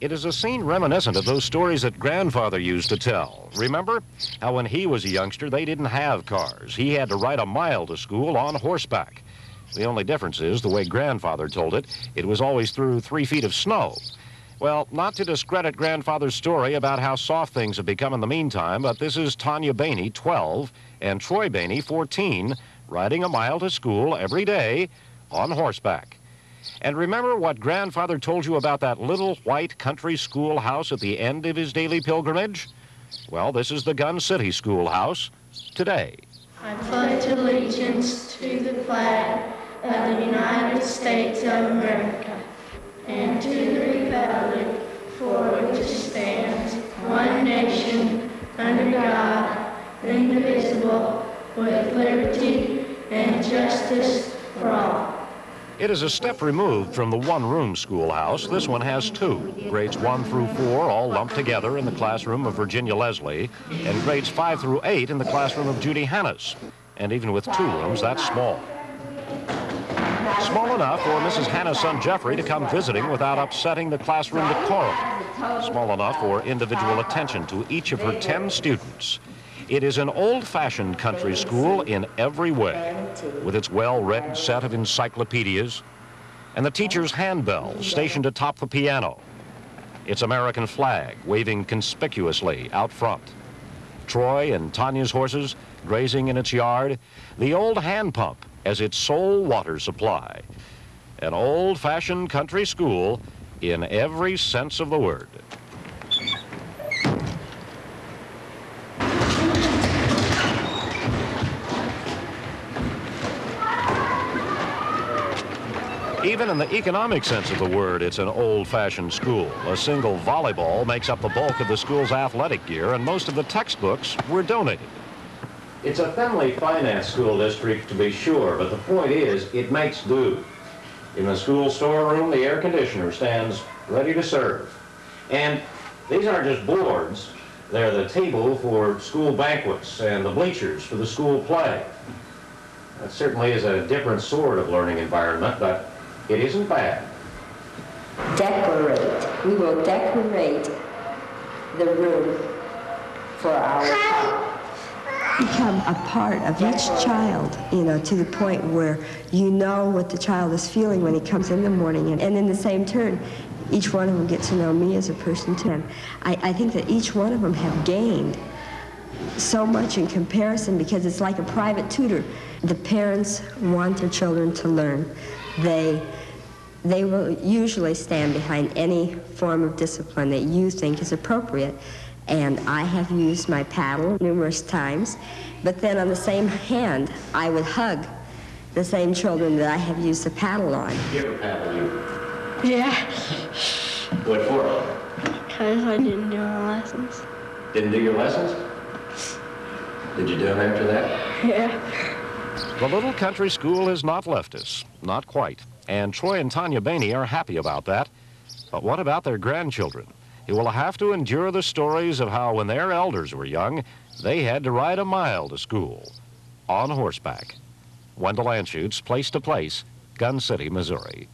It is a scene reminiscent of those stories that Grandfather used to tell. Remember how when he was a youngster, they didn't have cars. He had to ride a mile to school on horseback. The only difference is the way Grandfather told it, it was always through 3 feet of snow. Well, not to discredit Grandfather's story about how soft things have become in the meantime, but this is Tanya Bainey, 12, and Troy Bainey, 14, riding a mile to school every day on horseback. And remember what Grandfather told you about that little white country schoolhouse at the end of his daily pilgrimage? Well, this is the Gun City Schoolhouse today. I pledge allegiance to the flag of the United States of America and to the republic for which it stands, one nation, under God, indivisible, with liberty and justice for all. It is a step removed from the one-room schoolhouse. This one has 2, grades 1 through 4 all lumped together in the classroom of Virginia Leslie, and grades 5 through 8 in the classroom of Judy Hannes. And even with 2 rooms, that's small. Small enough for Mrs. Hannes' son Jeffrey to come visiting without upsetting the classroom decorum. Small enough for individual attention to each of her 10 students. It is an old-fashioned country school in every way, with its well-read set of encyclopedias and the teacher's handbell stationed atop the piano, its American flag waving conspicuously out front, Troy and Tanya's horses grazing in its yard, the old hand pump as its sole water supply. An old-fashioned country school in every sense of the word. Even in the economic sense of the word, it's an old-fashioned school. A single volleyball makes up the bulk of the school's athletic gear, and most of the textbooks were donated. It's a thinly financed school district, to be sure, but the point is, it makes do. In the school storeroom, the air conditioner stands ready to serve. And these aren't just boards. They're the table for school banquets and the bleachers for the school play. That certainly is a different sort of learning environment, but it isn't bad. Decorate. We will decorate the room for our child. Become a part of each child, you know, to the point where you know what the child is feeling when he comes in the morning. And in the same turn, each one of them gets to know me as a person too. And I think that each one of them have gained so much in comparison because it's like a private tutor. The parents want their children to learn. They will usually stand behind any form of discipline that you think is appropriate. And I have used my paddle numerous times, but then on the same hand, I would hug the same children that I have used the paddle on. You ever paddle you? Yeah, What for? because I didn't do my lessons. Didn't do your lessons? Did you do them after that? Yeah. The little country school has not left us, not quite. And Troy and Tanya Bainey are happy about that. But what about their grandchildren? Who will have to endure the stories of how when their elders were young, they had to ride a mile to school on horseback. Wendell Anschutz, Place to Place, Gun City, Missouri.